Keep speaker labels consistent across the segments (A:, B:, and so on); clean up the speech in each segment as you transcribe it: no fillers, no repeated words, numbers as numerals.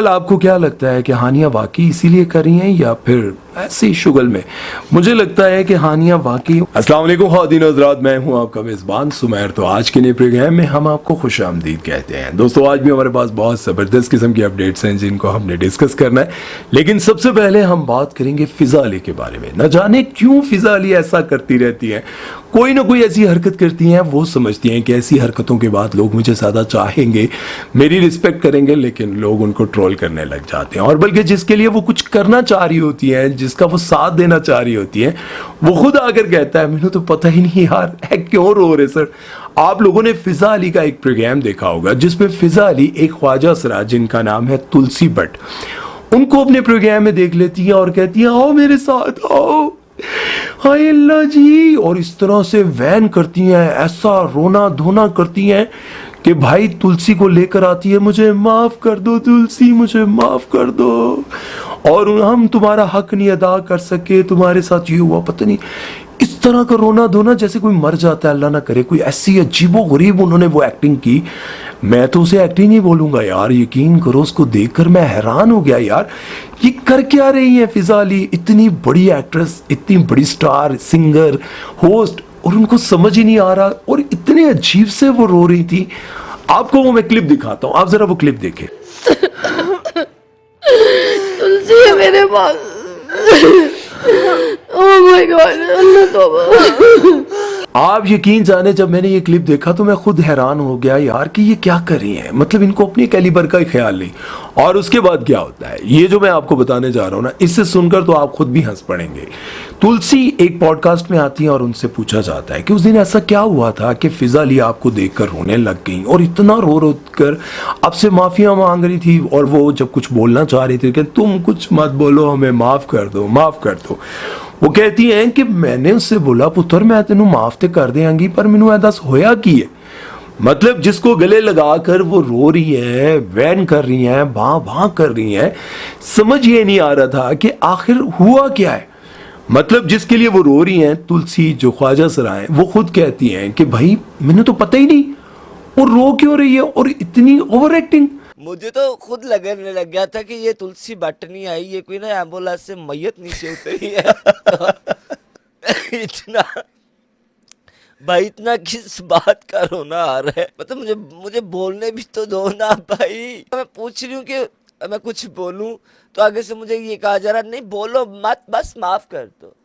A: बहरहाल आपको क्या लगता है कि हानिया वाकई इसीलिए कर रही हैं या फिर ऐसे ही शुगल में? मुझे लगता है कि हानिया वाकई। अस्सलाम वालेकुम ख़वातीन हज़रात, मैं हूं आपका मेज़बान सुमैर। तो आज के नए प्रोग्राम में हम आपको खुशामदीद कहते हैं। दोस्तों, आज भी हमारे पास बहुत ज़बरदस्त किस्म की अपडेट्स हैं जिनको हमने डिस्कस करना है। लेकिन सबसे पहले हम बात करेंगे फ़िज़ा अली के बारे में। न जाने क्यों फ़िज़ा अली ऐसा करती रहती हैं, कोई ना कोई ऐसी हरकत करती हैं। वो समझती हैं कि ऐसी हरकतों के बाद लोग मुझे ज़्यादा चाहेंगे, मेरी रिस्पेक्ट करेंगे, लेकिन लोग उनको ट्रोल करने लग जाते हैं। और बल्कि जिसके लिए वो कुछ करना चाह रही होती हैं, जिसका वो साथ देना चाह रही होती है, वो खुद आकर कहता है मैंने तो पता ही नहीं यार है क्यों रो रहे सर। आप लोगों ने फ़िज़ा अली का एक प्रोग्राम देखा होगा जिसमें फ़िज़ा अली एक ख्वाजा सरा जिनका नाम है तुलसी भट्ट, उनको अपने प्रोग्राम में देख लेती है और कहती है आओ मेरे साथ आओ, हाय अल्लाह जी। और इस तरह से वैन करती हैं, ऐसा रोना धोना करती हैं कि भाई तुलसी को लेकर आती है, मुझे माफ़ कर दो तुलसी, मुझे माफ़ कर दो, और हम तुम्हारा हक नहीं अदा कर सके, तुम्हारे साथ ये हुआ पता नहीं। इस तरह का रोना धोना जैसे कोई मर जाता है, अल्लाह ना करे। कोई ऐसी अजीबो गरीब उन्होंने वो एक्टिंग की, मैं तो उसे एक्टिंग ही बोलूँगा यार। यकीन करो, उसको देखकर मैं हैरान हो गया यार, ये कर क्या रही है फ़िज़ा अली? इतनी बड़ी एक्ट्रेस, इतनी बड़ी स्टार, सिंगर, होस्ट, और उनको समझ ही नहीं आ रहा, और इतने अजीब से वो रो रही थी। आपको वो मैं क्लिप दिखाता हूँ, आप जरा वो क्लिप देखें।
B: तुलसी है मेरे पास। ओह माय गॉड, अल्लाह तौबा।
A: आप यकीन जाने, जब मैंने ये क्लिप देखा तो मैं खुद हैरान हो गया यार कि ये क्या कर रही हैं। मतलब इनको अपने कैलिबर का ख्याल नहीं। और उसके बाद क्या होता है, ये जो मैं आपको बताने जा रहा हूँ ना, इससे सुनकर तो आप खुद भी हंस पड़ेंगे। तुलसी एक पॉडकास्ट में आती है और उनसे पूछा जाता है कि उस दिन ऐसा क्या हुआ था कि फ़िज़ा अली आपको देखकर रोने लग गई और इतना रो रो कर आपसे माफ़िया मांग रही थी, और वो जब कुछ बोलना चाह रही थी कि तुम कुछ मत बोलो, हमें माफ़ कर दो, माफ़ कर दो। वो कहती हैं कि मैंने उससे बोला पुत्र मैं तेनू माफ तो कर देंगी, पर मैनू दस होया की है। मतलब जिसको गले लगाकर वो रो रही है, वैन कर रही है, भां भां कर रही है, समझ ये नहीं आ रहा था कि आखिर हुआ क्या है। मतलब जिसके लिए वो रो रही हैं, तुलसी जो ख्वाजा सरा है, वो खुद कहती हैं कि भाई मैंने तो पता ही नहीं, और रो क्यों रही है, और इतनी ओवर एक्टिंग।
C: मुझे तो खुद लगने लग गया था कि ये तुलसी भट्ट नहीं आई, ये कोई ना एम्बुलेंस से मैयत नीचे उतरी है। इतना भाई, इतना किस बात का रोना आ रहा है? मतलब मुझे बोलने भी तो दो ना भाई। मैं पूछ रही हूँ कि मैं कुछ बोलूं तो आगे से मुझे ये कहा जा रहा नहीं बोलो मत, बस माफ कर दो।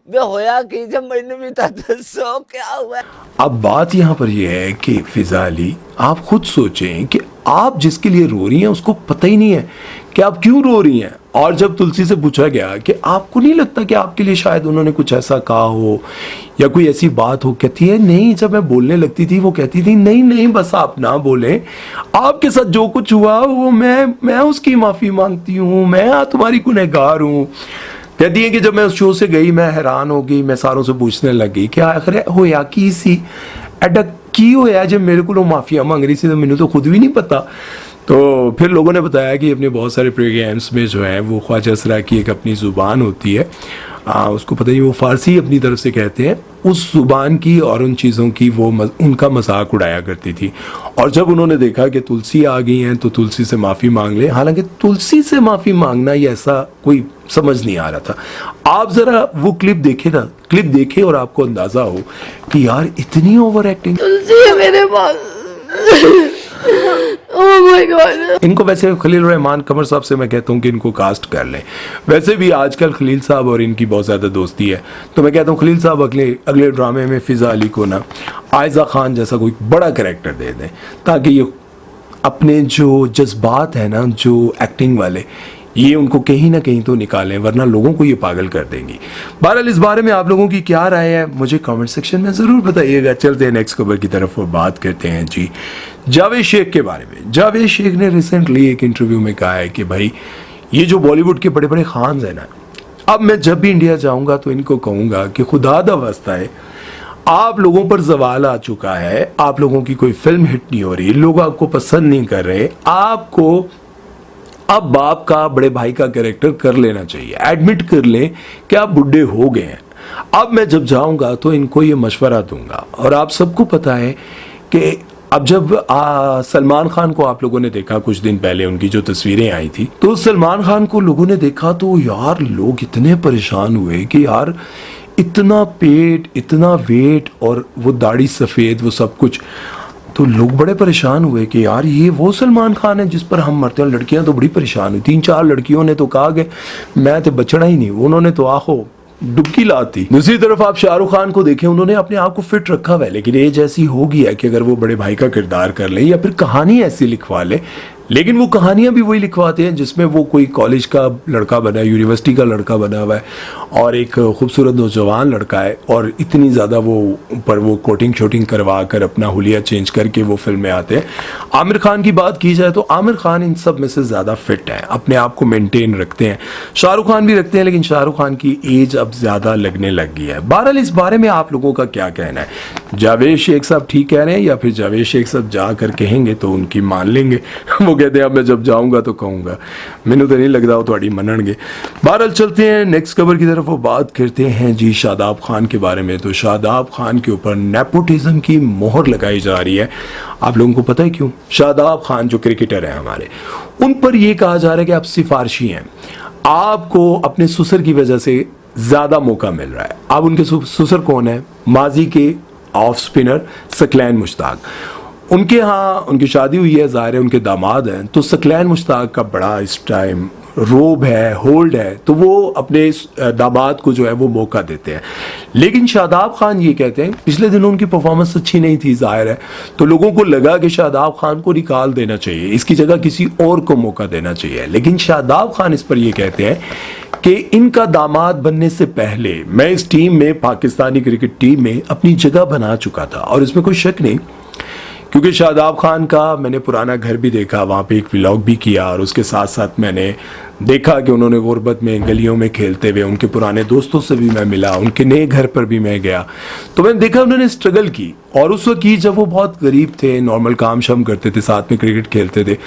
C: वे होया कि जब मैंने भी था दसो क्या हुआ।
A: अब बात यहाँ पर यह है कि फ़िज़ा अली, आप खुद सोचें कि आप जिसके लिए रो रही हैं उसको पता ही नहीं है कि आप क्यों रो रही हैं। और जब तुलसी से पूछा गया कि आपको नहीं लगता कि आपके लिए शायद उन्होंने कुछ ऐसा कहा हो या कोई ऐसी बात हो, कहती है नहीं, जब मैं बोलने लगती थी वो कहती थी नहीं नहीं बस आप ना बोलें, आपके साथ जो कुछ हुआ वो मैं उसकी माफ़ी मांगती हूँ, मैं तुम्हारी गुनहगार हूँ। कहती है कि जब मैं उस शो से गई मैं हैरान हो गई, मैं सारों से पूछने लगी कि आखिर होया की सी, एडा की होया जब मेरे को माफिया मांग रही थी, तो मैंने तो खुद भी नहीं पता। तो फिर लोगों ने बताया कि अपने बहुत सारे प्रोग्राम्स में जो है वो ख्वाजा सरा की एक अपनी ज़ुबान होती है, उसको पता नहीं, वो फ़ारसी अपनी तरफ से कहते हैं, उस ज़ुबान की और उन चीज़ों की वो उनका मजाक उड़ाया करती थी। और जब उन्होंने देखा कि तुलसी आ गई हैं तो तुलसी से माफ़ी मांग ले, हालांकि तुलसी से माफ़ी मांगना ये ऐसा कोई समझ नहीं आ रहा था। आप ज़रा वो क्लिप देखें ना, क्लिप देखें और आपको अंदाज़ा हो कि यार इतनी ओवर एक्टिंग।
B: तुलसी है मेरे पास। Oh my God.
A: इनको वैसे खलील रहमान कमर साहब से मैं कहता हूँ कि इनको कास्ट कर लें। वैसे भी आजकल खलील साहब और इनकी बहुत ज़्यादा दोस्ती है, तो मैं कहता हूँ खलील साहब अगले ड्रामे में फ़िज़ा अली को ना आयज़ा खान जैसा कोई बड़ा कैरेक्टर दे दें, ताकि ये अपने जो जज्बात हैं ना, जो एक्टिंग वाले, ये उनको कहीं ना कहीं तो निकालें, वरना लोगों को ये पागल कर देंगी। बहरहाल इस बारे में आप लोगों की क्या राय है मुझे कमेंट सेक्शन में ज़रूर बताइएगा। चलते हैं नेक्स्ट खबर की तरफ और बात करते हैं जी जावेद शेख के बारे में। जावेद शेख ने रिसेंटली एक इंटरव्यू में कहा है कि भाई ये जो बॉलीवुड के बड़े बड़े खान्स हैं ना, अब मैं जब भी इंडिया जाऊँगा तो इनको कहूँगा कि खुदा दा वास्ता है, आप लोगों पर सवाल आ चुका है, आप लोगों की कोई फिल्म हिट नहीं हो रही, लोग आपको पसंद नहीं कर रहे, आपको अब बाप का, बड़े भाई का कैरेक्टर कर लेना चाहिए, एडमिट कर लें कि आप बुढ़े हो गए हैं। अब मैं जब जाऊंगा तो इनको ये मशवरा दूंगा, और आप सबको पता है कि अब जब सलमान खान को आप लोगों ने देखा कुछ दिन पहले, उनकी जो तस्वीरें आई थी, तो सलमान खान को लोगों ने देखा तो यार लोग इतने परेशान हुए कि यार इतना पेट, इतना वेट और वो दाढ़ी सफ़ेद, वो सब कुछ। तो लोग बड़े परेशान हुए कि यार ये वो सलमान खान है जिस पर हम मरते हैं। लड़कियां तो बड़ी परेशान हुई, 3-4 लड़कियों ने तो कहा कि मैं तो बचना ही नहीं, उन्होंने तो आखो डुबकी लाती। दूसरी तरफ आप शाहरुख खान को देखें, उन्होंने अपने आप को फिट रखा हुआ है, लेकिन एज ऐसी हो गई है कि अगर वो बड़े भाई का किरदार कर ले या फिर कहानी ऐसी लिखवा ले, लेकिन वो कहानियां भी वही लिखवाते हैं जिसमें वो कोई कॉलेज का लड़का बना है, यूनिवर्सिटी का लड़का बना हुआ है और एक खूबसूरत नौजवान लड़का है, और इतनी ज़्यादा वो कोटिंग शोटिंग करवा कर अपना हुलिया चेंज करके वो फिल्म में आते हैं। आमिर खान की बात की जाए तो आमिर खान इन सब में से ज़्यादा फिट है, अपने आप को मेंटेन रखते हैं। शाहरुख खान भी रखते हैं, लेकिन शाहरुख खान की एज अब ज़्यादा लगने लग गई है। बहरहाल इस बारे में आप लोगों का क्या कहना है? जावेद शेख साहब ठीक कह रहे हैं या फिर जावेद शेख साहब जाकर कहेंगे तो उनकी मान लेंगे? वो कहते हैं अब मैं जब जाऊंगा तो कहूंगा, मैंने तो नहीं लगता वो थोड़ी मनणगे। बहरहाल चलते हैं नेक्स्ट खबर की तरफ। वो बात करते हैं जी शादाब खान के बारे में। तो शादाब खान के ऊपर नेपोटिज्म की मोहर लगाई जा रही है। आप लोगों को पता है क्यों? शादाब खान जो क्रिकेटर है हमारे, उन पर यह कहा जा रहा है कि आप सिफारशी हैं, आपको अपने ससुर की वजह से ज्यादा मौका मिल रहा है। अब उनके ससुर कौन है? माजी के ऑफ स्पिनर सकलैन मुश्ताक। उनके यहाँ उनकी शादी हुई है, ज़ाहिर है उनके दामाद हैं, तो सकलैन मुश्ताक का बड़ा इस टाइम रोब है, होल्ड है, तो वो अपने दामाद को जो है वो मौका देते हैं। लेकिन शादाब खान ये कहते हैं पिछले दिनों उनकी परफॉर्मेंस अच्छी नहीं थी, ज़ाहिर है, तो लोगों को लगा कि शादाब खान को निकाल देना चाहिए, इसकी जगह किसी और को मौका देना चाहिए। लेकिन शादाब खान इस पर ये कहते हैं कि इनका दामाद बनने से पहले मैं इस टीम में, पाकिस्तानी क्रिकेट टीम में अपनी जगह बना चुका था, और इसमें कोई शक नहीं, क्योंकि शादाब खान का मैंने पुराना घर भी देखा, वहाँ पे एक व्लॉग भी किया, और उसके साथ साथ मैंने देखा कि उन्होंने गुर्बत में गलियों में खेलते हुए उनके पुराने दोस्तों से भी मैं मिला, उनके नए घर पर भी मैं गया, तो मैंने देखा उन्होंने स्ट्रगल की। और उस वक्त की जब वो बहुत गरीब थे, नॉर्मल काम शाम करते थे, साथ में क्रिकेट खेलते थे,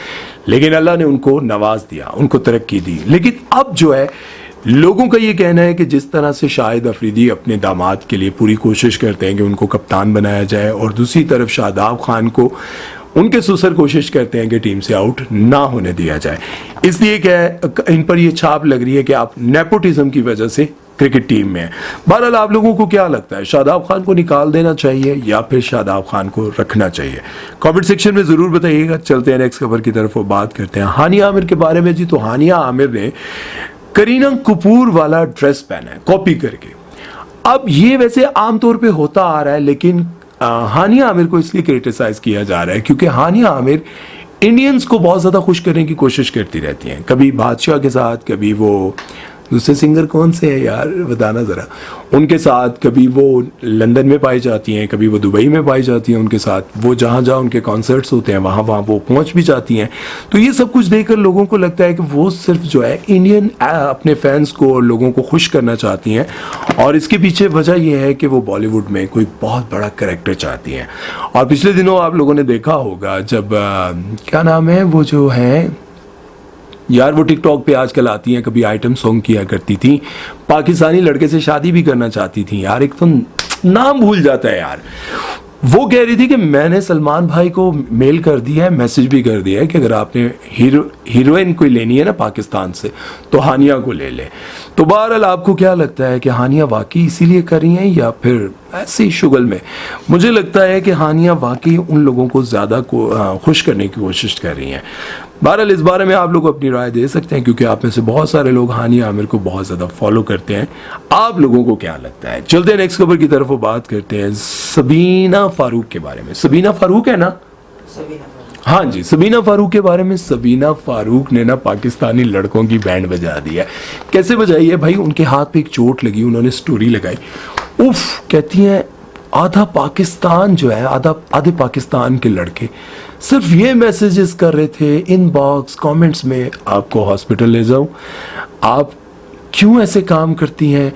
A: लेकिन अल्लाह ने उनको नवाज दिया, उनको तरक्की दी। लेकिन अब जो है लोगों का ये कहना है कि जिस तरह से शाहिद अफरीदी अपने दामाद के लिए पूरी कोशिश करते हैं कि उनको कप्तान बनाया जाए, और दूसरी तरफ शादाब खान को उनके ससुर कोशिश करते हैं कि टीम से आउट ना होने दिया जाए, इसलिए क्या इन पर ये छाप लग रही है कि आप नेपोटिज्म की वजह से क्रिकेट टीम में है। बहरहाल आप लोगों को क्या लगता है, शादाब खान को निकाल देना चाहिए या फिर शादाब खान को रखना चाहिए? कमेंट सेक्शन में ज़रूर बताइएगा। चलते हैं नेक्स्ट खबर की तरफ, वो बात करते हैं हानिया आमिर के बारे में। जी, तो हानिया आमिर ने करीना कपूर वाला ड्रेस पहना है कॉपी करके। अब ये वैसे आमतौर पे होता आ रहा है, लेकिन हानिया आमिर को इसलिए क्रिटिसाइज किया जा रहा है क्योंकि हानिया आमिर इंडियंस को बहुत ज़्यादा खुश करने की कोशिश करती रहती हैं, कभी बादशाह के साथ, कभी वो दूसरे सिंगर कौन से हैं यार बताना ज़रा, उनके साथ, कभी वो लंदन में पाई जाती हैं, कभी वो दुबई में पाई जाती हैं उनके साथ, वो जहाँ जहाँ उनके कॉन्सर्ट्स होते हैं वहाँ वहाँ वो पहुँच भी जाती हैं। तो ये सब कुछ देखकर लोगों को लगता है कि वो सिर्फ जो है इंडियन अपने फैंस को और लोगों को खुश करना चाहती हैं, और इसके पीछे वजह यह है कि वो बॉलीवुड में कोई बहुत बड़ा कैरेक्टर चाहती हैं। और पिछले दिनों आप लोगों ने देखा होगा जब क्या नाम है वो जो है यार, वो टिकटॉक पे आजकल आती हैं, कभी आइटम सॉन्ग किया करती थी, पाकिस्तानी लड़के से शादी भी करना चाहती थी यार, एक तो नाम भूल जाता है यार। वो कह रही थी कि मैंने सलमान भाई को मेल कर दिया है, मैसेज भी कर दिया है कि अगर आपने हीरोइन कोई लेनी है ना पाकिस्तान से तो हानिया को ले ले। तो बहरहाल आपको क्या लगता है कि हानिया वाकई इसीलिए कर रही हैं या फिर ऐसे ही शुगल में? मुझे लगता है कि हानिया वाकई उन लोगों को ज़्यादा खुश करने की कोशिश कर रही हैं। बहरहाल इस बारे में आप लोग अपनी राय दे सकते हैं, क्योंकि आप में से बहुत सारे लोग हानिया आमिर को बहुत ज़्यादा फॉलो करते हैं। आप लोगों को क्या लगता है? चलते हैं नेक्स्ट खबर की तरफ, वो बात करते हैं सबीना फारूक के बारे में। सबीना फारूक है ना? हाँ जी, सबीना फारूक के बारे में। सबीना फारूक ने ना पाकिस्तानी लड़कों की बैंड बजा दी है। कैसे बजाई है भाई? उनके हाथ पे एक चोट लगी, उन्होंने स्टोरी लगाई, उफ, कहती हैं आधा पाकिस्तान जो है, आधे पाकिस्तान के लड़के सिर्फ ये मैसेजेस कर रहे थे इनबॉक्स कमेंट्स में, आपको हॉस्पिटल ले जाऊं, आप क्यों ऐसे काम करती हैं,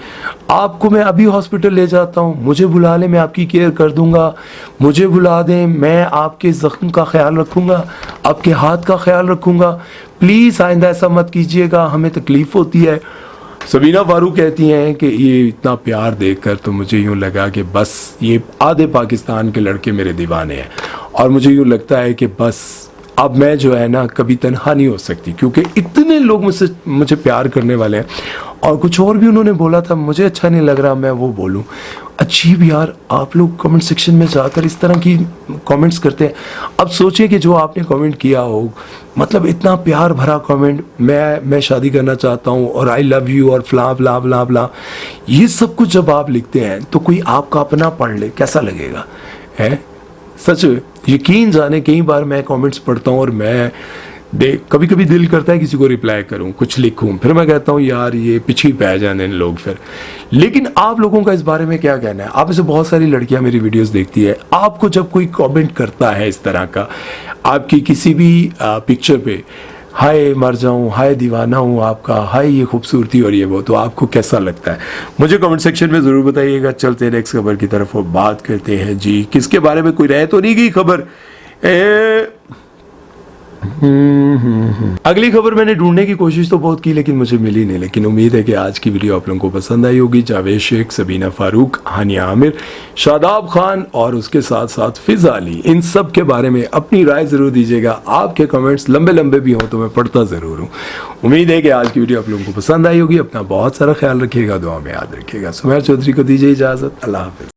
A: आपको मैं अभी हॉस्पिटल ले जाता हूँ, मुझे बुला लें, मैं आपकी केयर कर दूंगा, मुझे बुला दें, मैं आपके ज़ख्म का ख्याल रखूँगा, आपके हाथ का ख्याल रखूँगा, प्लीज़ आइंदा ऐसा मत कीजिएगा, हमें तकलीफ़ होती है। सबीना फारूक कहती हैं कि ये इतना प्यार देखकर तो मुझे यूँ लगा कि बस ये आधे पाकिस्तान के लड़के मेरे दीवाने हैं। और मुझे यूँ लगता है कि बस अब मैं जो है ना कभी तन्हा नहीं हो सकती, क्योंकि इतने लोग मुझे प्यार करने वाले हैं। और कुछ और भी उन्होंने बोला था, मुझे अच्छा नहीं लग रहा मैं वो बोलूं। अजीब यार, आप लोग कमेंट सेक्शन में जाकर इस तरह की कमेंट्स करते हैं। अब सोचिए कि जो आपने कमेंट किया हो, मतलब इतना प्यार भरा कमेंट, मैं शादी करना चाहता हूँ और आई लव यू और फ्ला फ्ला फ्ला फ्ला, ये सब कुछ जब आप लिखते हैं तो कोई आपका अपना पढ़ ले, कैसा लगेगा है? सच यकीन जाने कई बार मैं कमेंट्स पढ़ता हूँ और मैं कभी कभी दिल करता है किसी को रिप्लाई करूं, कुछ लिखूं, फिर मैं कहता हूं यार ये पीछे पै जाने लोग फिर। लेकिन आप लोगों का इस बारे में क्या कहना है? आप में से बहुत सारी लड़कियां मेरी वीडियोस देखती है। आपको जब कोई कमेंट करता है इस तरह का आपकी किसी भी पिक्चर पे, हाय मर जाऊं, हाय दीवाना हूं आपका, हाय ये खूबसूरती और ये वो, तो आपको कैसा लगता है? मुझे कमेंट सेक्शन में ज़रूर बताइएगा। चलते हैं नेक्स्ट खबर की तरफ और बात करते हैं जी किसके बारे में। कोई रह तो नहीं गई खबर? अगली खबर मैंने ढूंढने की कोशिश तो बहुत की लेकिन मुझे मिली नहीं, लेकिन उम्मीद है कि आज की वीडियो आप लोगों को पसंद आई होगी। जावेद शेख, सबीना फारूक, हानिया आमिर, शादाब खान और उसके साथ साथ फिजा अली, इन सब के बारे में अपनी राय जरूर दीजिएगा। आपके कमेंट्स लंबे लंबे भी हों तो मैं पढ़ता जरूर हूँ। उम्मीद है कि आज की वीडियो आप लोगों को पसंद आई होगी। अपना बहुत सारा ख्याल रखिएगा, दुआ में याद रखिएगा। सुमैर चौधरी को दीजिए इजाजत। अल्लाह हाफिज।